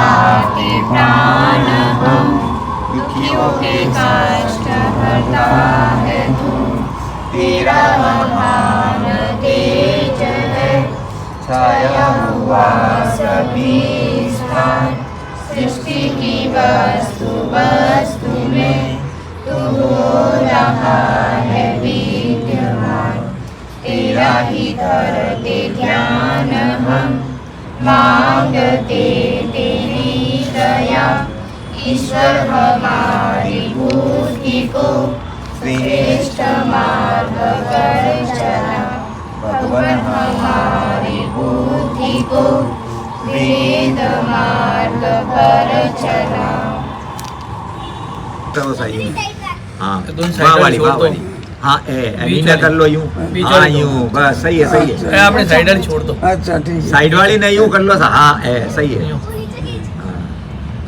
बचाते प्राण हम, दुखियों के कष्ट हरता है तू। तेरा महान तेज है, छाया हुआ सभी स्थान। सृष्टि की वस्तु वस्तु में तू हो रहा है विद्यमान। तेरा ही करते ध्यान हम, मांगते तेरी दया। ईश्वर हमारी बुद्धि को श्रेष्ठ मार्ग पर चला। भगवान हमारी बुद्धि को वेद मार्ग पर चला। हाँ वाह वाली वाह वाली। हाँ ए कर लो यूं। हाँ यूं बस सही है सही है। आपने साइड वाली छोड़ दो। अच्छा ठीक है। साइड वाली नहीं यूं कर लो। हाँ सही है।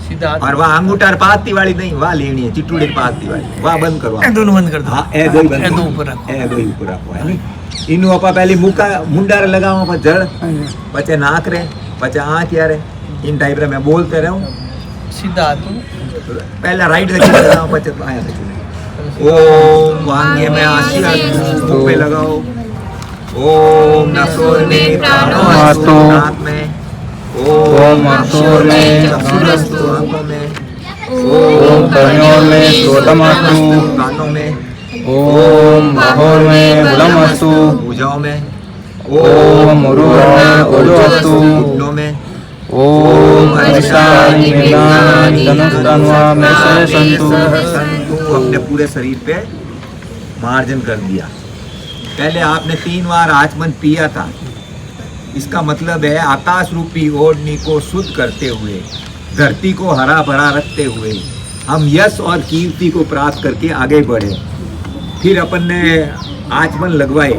सीधा और वहाँ अंगूठा पाती वाली नहीं, वहाँ लेनी है चिट्टूड़ी पाती वाली। वहाँ बंद करो। दोनों बंद कर दो। हाँ दो ही बंद। दो ऊपर रखो। दो ही ऊपर रखो है नी। इनु अपा पहले मुका मुंडार लगाओ पर जड़ पचे नाक रे पचे आँख यारे इन टाइप रे मैं बोलते रहूं। सीधा हाथ पहला राइट से लगाओ पचे आया ओम वांगे में आशिया मुंह पे लगाओ। ओम नसोर में प्राणोस्तु नाक में। ओम अक्षोर में चक्षुरस्तु आंखों में। ओम कर्णों में श्रोत्रमस्तु कानों में। ओम महोर में बुलमस्तु भुजाओं में। ओम मुरुर में ओजोस्तु घुटनों में। ओम अधिष्ठानि मेदानि धनुस्तन्वा में सहसन्तु। अपने पूरे शरीर पे मार्जन कर दिया। पहले आपने 3 बार आचमन पिया था। इसका मतलब है आकाश रूपी ओढ़नी को शुद्ध करते हुए, धरती को हरा भरा रखते हुए हम यश और कीर्ति को प्राप्त करके आगे बढ़े। फिर अपन ने आचमन लगवाए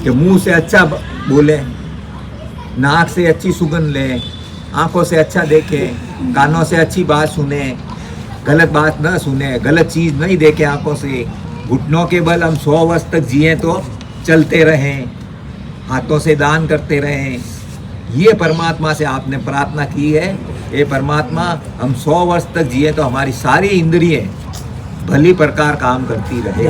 कि मुंह से अच्छा बोले, नाक से अच्छी सुगंध लें, आंखों से अच्छा देखें, कानों से अच्छी बात सुने, गलत बात न सुने, गलत चीज़ नहीं देखें आंखों से। घुटनों के बल हम 100 वर्ष तक जिए तो चलते रहें, हाथों से दान करते रहें। ये परमात्मा से आपने प्रार्थना की है, ये परमात्मा हम 100 वर्ष तक जिए तो हमारी सारी इंद्रियां भली प्रकार काम करती रहे।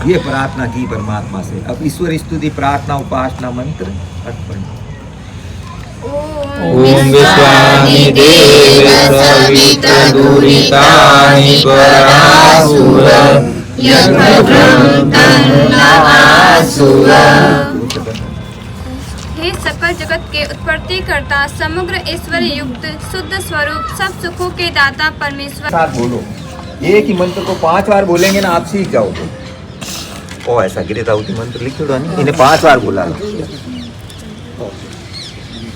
ये प्रार्थना की परमात्मा से। अब ईश्वर स्तुति प्रार्थना उपासना मंत्र अर्पण। ओम विश्वानि देव सविता दुरितानि परासुर यज्ञं तन्नवासुर। हे सकल जगत के उत्पत्ति करता, समग्र ईश्वर युक्त शुद्ध स्वरूप, सब सुखों के दाता परमेश्वर। साथ बोलो, एक ही मंत्र को 5 बार बोलेंगे ना आप सीख जाओगे। ओ ऐसा गिरदावती मंत्र लिख दो ना, इन्हें 5 बार बोला।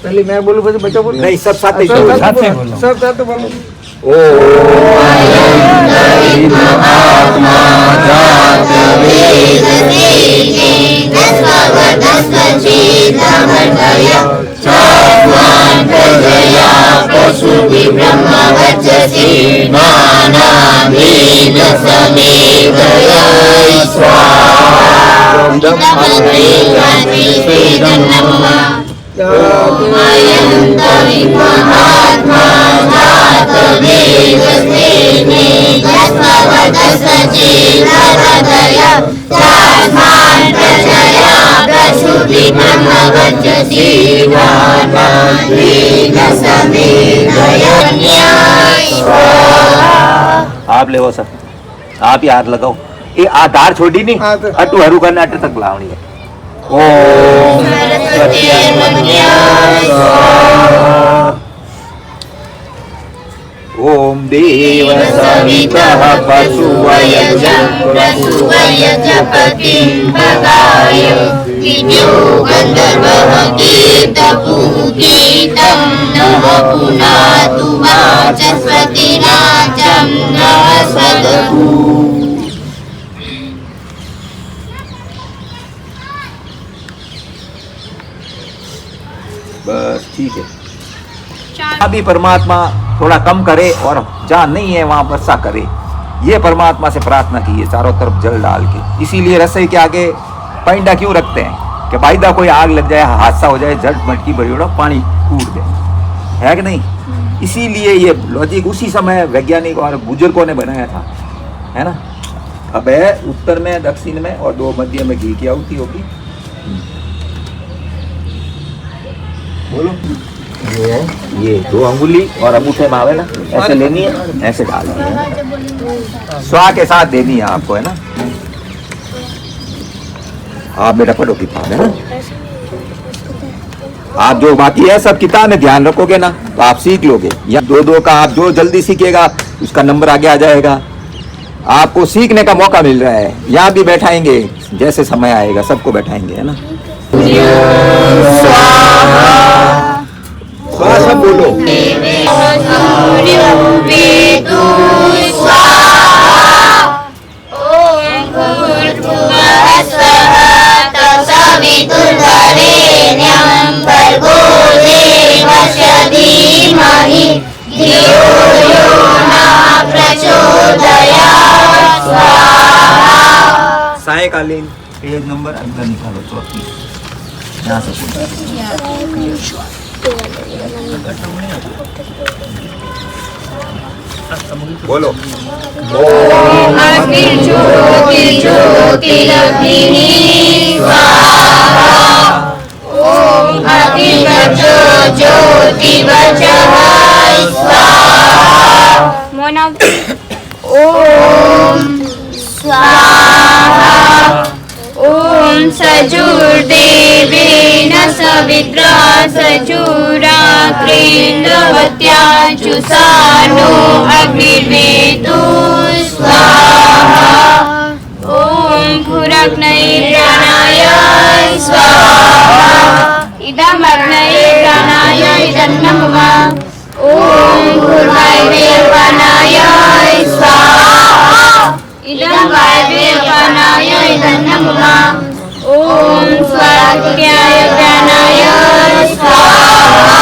पहले मैं बोलूं फिर बच्चा बोलो। नहीं सब साथ ही बोलो। सब साथ बोलो। महात्मा जात वेद तेजे चात्मान प्रजया पशुभि ब्रह्मवचसि नानाभेद समेधया स्वाहा। महात्मा जात वेद तेजे चात्मान प्रजया पशुभि ब्रह्मवचसि नानाभेद समेधया स्वाहा। आप ले वो सर, आप ही हाथ लगाओ। ये आधार छोड़ी नहीं, अटू हरू करना अट तक लावनी है। ओम ओम देव सवितः पशुवयजपतिं भगाय विद्यो गन्धर्वः कीर्तपूगीतं नः पुनातु वाचस्पतिराजं नः सदतु। बस ठीक है। अभी परमात्मा थोड़ा कम करे और जहाँ नहीं है वहाँ वर्षा करे। ये परमात्मा से प्रार्थना की है चारों तरफ जल डाल के। इसीलिए रसोई के आगे पैंडा क्यों रखते हैं कि भाईदा कोई आग लग जाए, हादसा हो जाए, झट मटकी बड़ी उड़ा पानी कूद जाए, है कि नहीं। इसीलिए ये लॉजिक उसी समय वैज्ञानिक और बुजुर्गों ने बनाया था, है ना। अब है उत्तर में, दक्षिण में और 2 मध्य में घी की आहुति होगी। बोलो। ये 2 अंगुली और अंगूठे में आवे ना, ऐसे लेनी है, ऐसे डालनी है, स्वा के साथ देनी है आपको, है ना। आप बेटा पढ़ो किताब, है ना। आप जो बाकी है सब किताब में ध्यान रखोगे ना तो आप सीख लोगे। या 2-2 का आप जो जल्दी सीखेगा उसका नंबर आगे आ जाएगा। आपको सीखने का मौका मिल रहा है। यहाँ भी बैठाएंगे, जैसे समय आएगा सबको बैठाएंगे, है ना। स्वाहा सब बोलो। सूर्योवेदो स्वाहा ॐ भूर्भुवः स्वः तत्सवितुर्वरेण्यं भर्गो देवस्य धीमहि धियो यो नः प्रचोदयात् स्वाहा। सायकालीन पेज नंबर अंदर निकालो 34 यहाँ से बोलो। ॐ अग्निर्ज्योतिर्ज्योतिरग्निः स्वाहा ॐ अग्निर्वचो ज्योतिवचः स्वाहा। मौनावती। ॐ स्वाहा ॐ सजुर्देवेन सवित्रा सजुराग्रेन्दवत्या जुषाणो अग्निर्वेदो स्वाहा ॐ भूरग्नये प्राणाय स्वाहा इदमग्नये प्राणाय इदं नमः ॐ भूर्वायवे प्राणाय स्वाहा इदं वायवे प्राणाय इदं नमः ॐ स्वाध्याय प्राणाय स्वाहा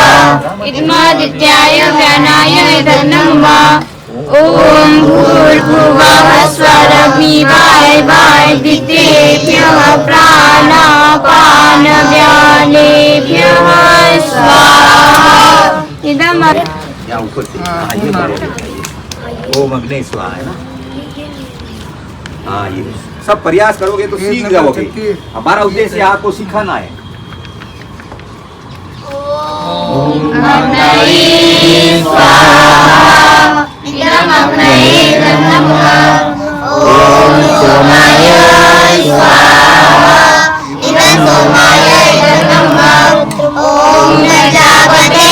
इदमादित्याय प्राणाय इदं नमः ॐ भूर्भुवः स्वरग्निवायवायदितेभ्यः प्राणापानव्यानेभ्यः स्वाहा इदं यहाँ ऊपर से ये ओम अग्नि स्वाहा, है ना। हाँ, ये सब प्रयास करोगे तो सीख जाओगे। हमारा उद्देश्य आपको सिखाना है। अग्नये स्वाहा इदं अग्नये इदं नमः ॐ सोमाय स्वाहा इदं सोमाय इदं नमः ॐ प्रजापते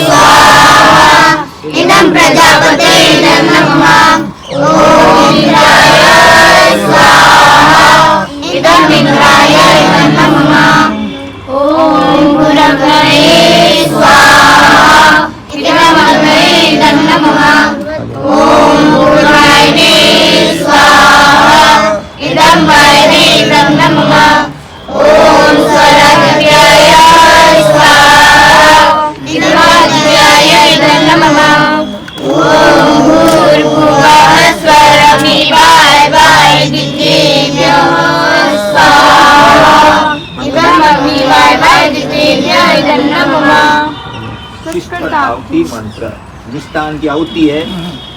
स्वाहा इदं प्रजापते इदं नमः ॐ इंद्राय स्वाहा इदं इंद्राय इदं नमः ॐ भूरग्नये स्वाहा इदमग्नये इदं नमः ॐ भूर्वायवे स्वाहा इदं वायवे इदं नमः ॐ स्वराज्याय स्वाहा इदमादित्याय इदं नमः ॐ भूर्भुवः स्वरग्निवायवायदितेभ्यः स्वाहा इदमग्निवायवायदितेभ्यः इदं नमः। आहुति मंत्र मिष्टान की आहुति है।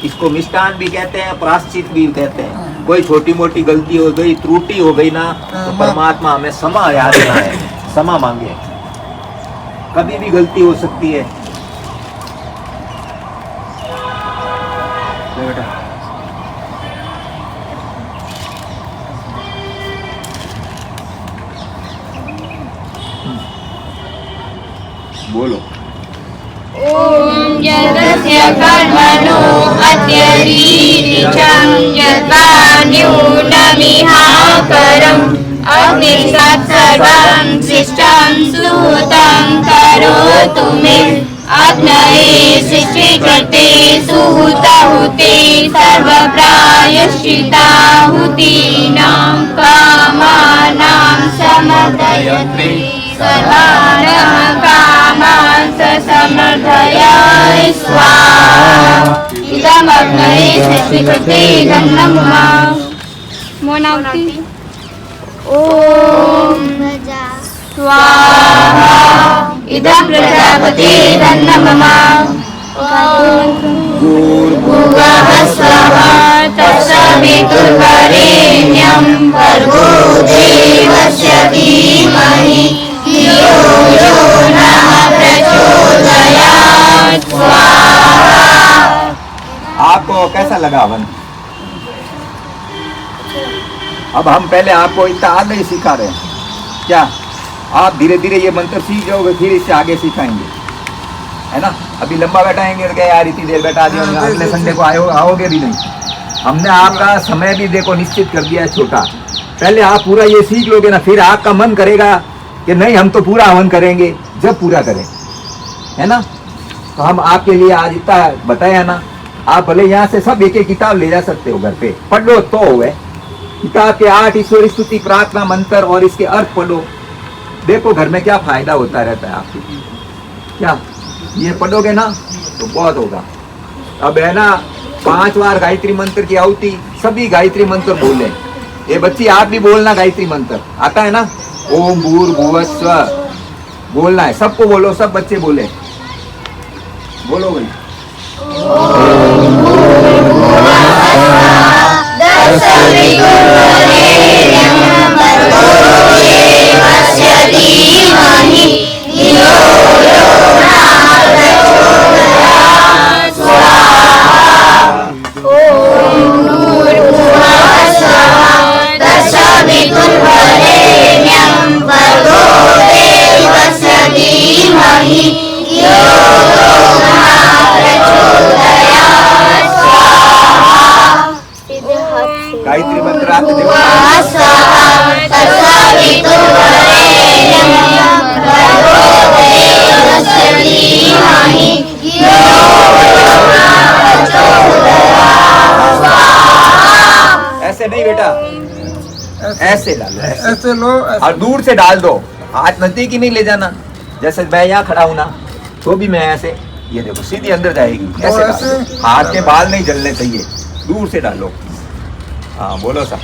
इसको मिष्टान भी कहते हैं, प्राश्चित भी कहते हैं। कोई छोटी मोटी गलती हो गई, त्रुटि हो गई ना तो परमात्मा हमें क्षमा याचना है, क्षमा मांगे। कभी भी गलती हो सकती है। बेटा बोलो। ॐ यदस्य कर्मणो अत्यरीरिचं यद्वान्यूनमिहाकरम् अग्निसात् सर्वं शिष्टं सुहृतं करोतु मे अग्नये शिष्टिकृते सुहृताहुते सर्वप्रायश्चिताहुतीनां कामानां समर्पयते सर्वानः कामान् समर्पयामि स्वाहा इदमग्नये शिष्टिकृते इदं नमः। मौनावती। ॐ स्वाहा इदं प्रजापते इदं नमः ॐ भूर्भुवः स्वः तत्सवितुर्वरेण्यं भर्गो देवस्य धीमहि धियो यो नः प्रचोदयात् स्वाहा। आपको कैसा लगा वन? अब हम पहले आपको इतना आगे ही सिखा रहे हैं, क्या आप धीरे धीरे ये मंत्र सीख जाओगे, फिर इससे आगे सिखाएंगे, है ना? अभी लंबा बैठाएंगे तो क्या यार इतनी देर बैठा दिया, अगले संडे को आओगे भी नहीं। हमने आपका समय भी देखो निश्चित कर दिया है छोटा। पहले आप पूरा ये सीख लोगे ना, फिर आपका मन करेगा कि नहीं हम तो पूरा हवन करेंगे, जब पूरा करें, है ना? तो हम आपके लिए आज इतना बताया ना, आप भले यहाँ से सब एक एक किताब ले जा सकते हो, घर पे पढ़ लो तो हो गए। किताब के 8 ईश्वर स्तुति प्रार्थना मंत्र और इसके अर्थ पढ़ो, देखो घर में क्या फायदा होता रहता है आपको। क्या ये पढ़ोगे ना तो बहुत होगा। अब है ना 5 बार गायत्री मंत्र की आहुति, सभी गायत्री मंत्र बोले। ये बच्ची आप भी बोलना गायत्री मंत्र, आता है ना? ओम भूर्भुवः स्वः बोलना है, सबको बोलो, सब बच्चे बोले, बोलो भाई। गायत्री मंत्र आते देखो। ऐसे नहीं बेटा, ऐसे डालो, ऐसे लो, और दूर से डाल दो, हाथ नजदीक ही नहीं ले जाना। जैसे मैं यहाँ खड़ा हूँ ना, तो भी मैं ऐसे, ये देखो सीधी अंदर जाएगी, ऐसे डालो। हाथ के बाल नहीं जलने चाहिए, दूर से डालो। हाँ बोलो सा।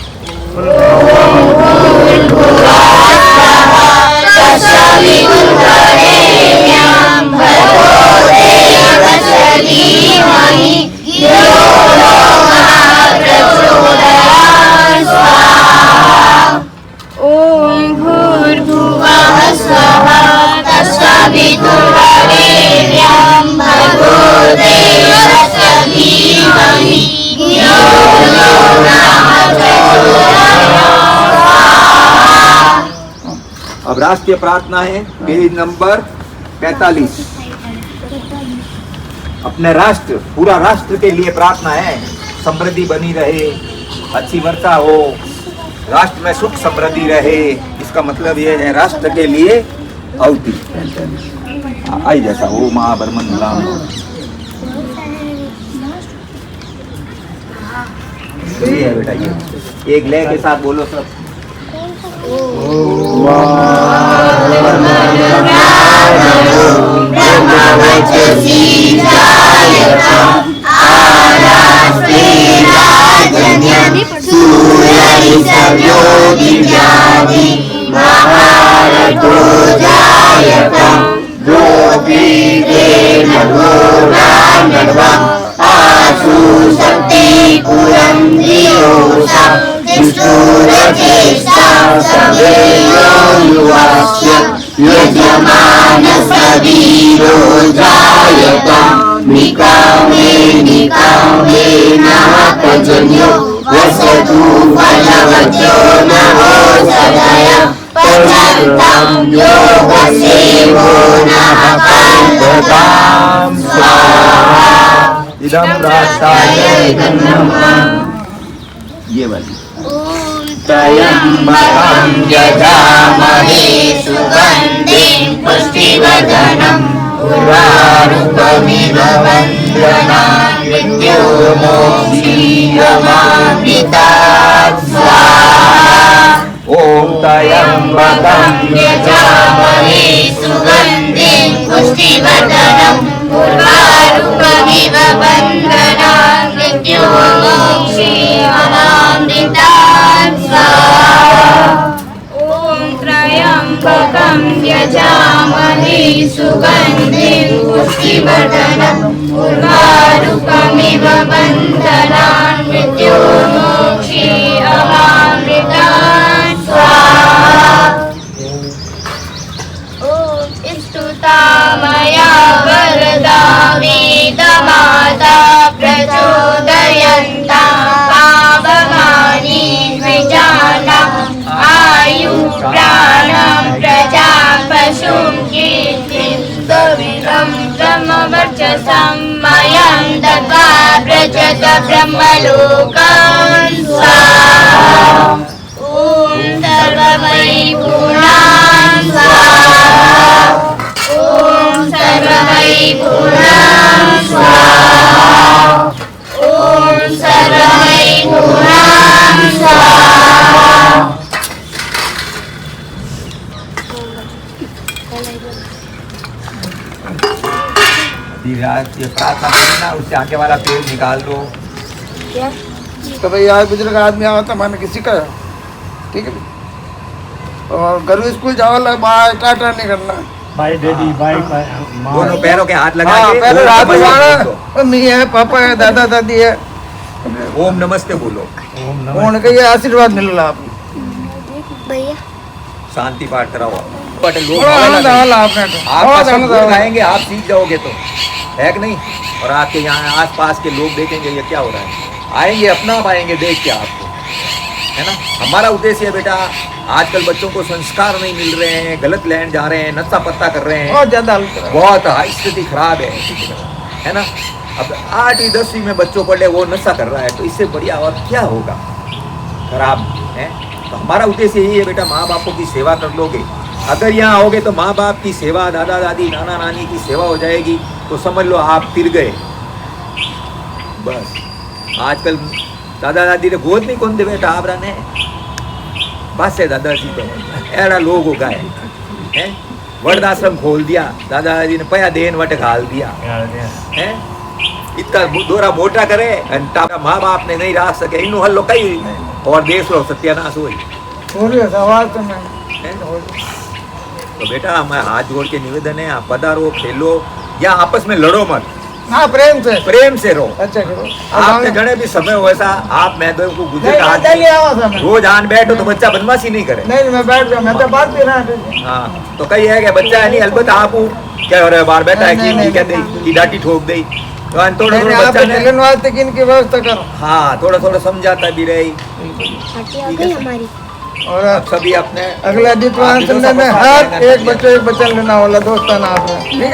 ओम भूर्भुवः स्वः तत्सवितुर्वरेण्यं भर्गो देवस्य धीमहि धियो यो नः प्रचोदयात्। अब राष्ट्रीय प्रार्थना है, पेज नंबर 45। अपने राष्ट्र, पूरा राष्ट्र के लिए प्रार्थना है, समृद्धि बनी रहे, अच्छी वर्षा हो, राष्ट्र में सुख समृद्धि रहे। इसका मतलब ये है राष्ट्र के लिए आहुति आई जैसा हो महाबरमंडलम। ये है बेटा, ये एक लय के साथ बोलो सब। इदं प्रार्थाय ये वाली त्र्यम्बकं यजामहे सुगन्धिं पुष्टिवर्धनम् उर्वारुकमिव वन्द्यनान् मृत्युर्मोक्षीयमामृतात् स्वाहा। ओम त्र्यम्बकं यजामहे सुगन्धिं पुष्टिवर्धनम् उर्वारुकमिव वन्द्यनान् मृत्युर्मोक्षीयमामृतात् स्वाहा। ॐ त्र्यम्बकं यजामहे सुगन्धिं पुष्टिवर्धनम् उर्वारुकमिव बन्धनान् मृत्युर्मोक्षे अमामृतान् स्वाहा ॐ स्तुता मया वरदा वेदमाता प्रचोदयन्ता पावमानि द्विजानाम् आयु प्राणं प्रजा पशुं कीर्तिं गविरं ब्रह्मवर्चसं मयं दत्वा व्रजत ब्रह्मलोकान् स्वाहा ॐ सर्ववैगुणान् स्वाहा ॐ सर्ववैगुणान् स्वाहा ॐ सर्ववैगुणान् स्वाहा ये प्रार्थना करना, उससे आगे वाला पेड़ निकाल दो। तो भाई यार बुजुर्ग आदमी आवा था मैंने किसी का, ठीक है। और घर स्कूल जाओ बाय टाटा नहीं करना। बाय डैडी बाय दोनों पैरों के हाथ लगा हाँ के पहले ओम रात नमस्ते बोलो। में मम्मी है पापा है दादा दादी है ओम नमस्ते बोलो, उनका ये आशीर्वाद मिल रहा आपको। शांति पाठ कराओ। पटेल लोग बड़ा बोलने आनंद लगे। आला आपने तो आपका बहुत सब आनंद गुण आला। गाएंगे, आप सीख जाओगे तो, है कि नहीं। और आपके यहाँ आसपास के लोग देखेंगे ये क्या हो रहा है, आएंगे अपना पाएंगे देख के आपको, है ना। हमारा उद्देश्य है बेटा, आजकल बच्चों को संस्कार नहीं मिल रहे हैं, गलत लैंड जा रहे हैं, नशा पत्ता कर रहे हैं, बहुत ज्यादा हल्का। बहुत स्थिति खराब है ना। अब 8वीं 10वीं में बच्चों पढ़े वो नशा कर रहा है, तो इससे बढ़िया और क्या होगा, खराब है। तो हमारा उद्देश्य यही है बेटा, माँ बापों की सेवा कर लोगे, अगर यहाँ आओगे तो माँ बाप की सेवा, दादा दादी नाना नानी की सेवा हो जाएगी, तो समझ लो आप फिर गए बस। आजकल दादा दादी ने गोद नहीं कौन दे बेटा आप रहने बस है दादाजी तो ऐसा लोग हो गए हैं। वृद्धाश्रम खोल दिया, दादा दादी ने पया देन वट घाल दिया है। इतना दोरा मोटा करे माँ बाप ने नहीं रह सके, इन हल्लो कई और देश लो सत्यानाश हो सवाल तो मैं तो बेटा मैं हाथ जोड़ के निवेदन है, आप पधारो, खेलो या आपस में लड़ो मत, हाँ प्रेम से रहो। अच्छा करो। आपने जड़े भी समय हो ऐसा, आप मैं तो को गुजर नहीं, का मैं चली आवा था मैं। रोज आन बैठो तो बच्चा बदमाशी नहीं करे। नहीं मैं बैठ गया, मैं तो बात भी रहा था। हाँ तो कई है कि बच्चा है नहीं, अलबत्त आप क्या हो रहा है बाहर बैठा है नहीं, की नहीं, कह दे की डांटी ठोक दे, तो थोड़ा नहीं, थोड़ा आप बच्चा ने मिलन वास्ते किन की व्यवस्था करो। हाँ थोड़ा थोड़ा समझाता भी रही। और आप सभी अपने अगला दितवान संडे में हर एक बच्चे एक बच्चा लेना वाला दोस्ताना आपने, ठीक है।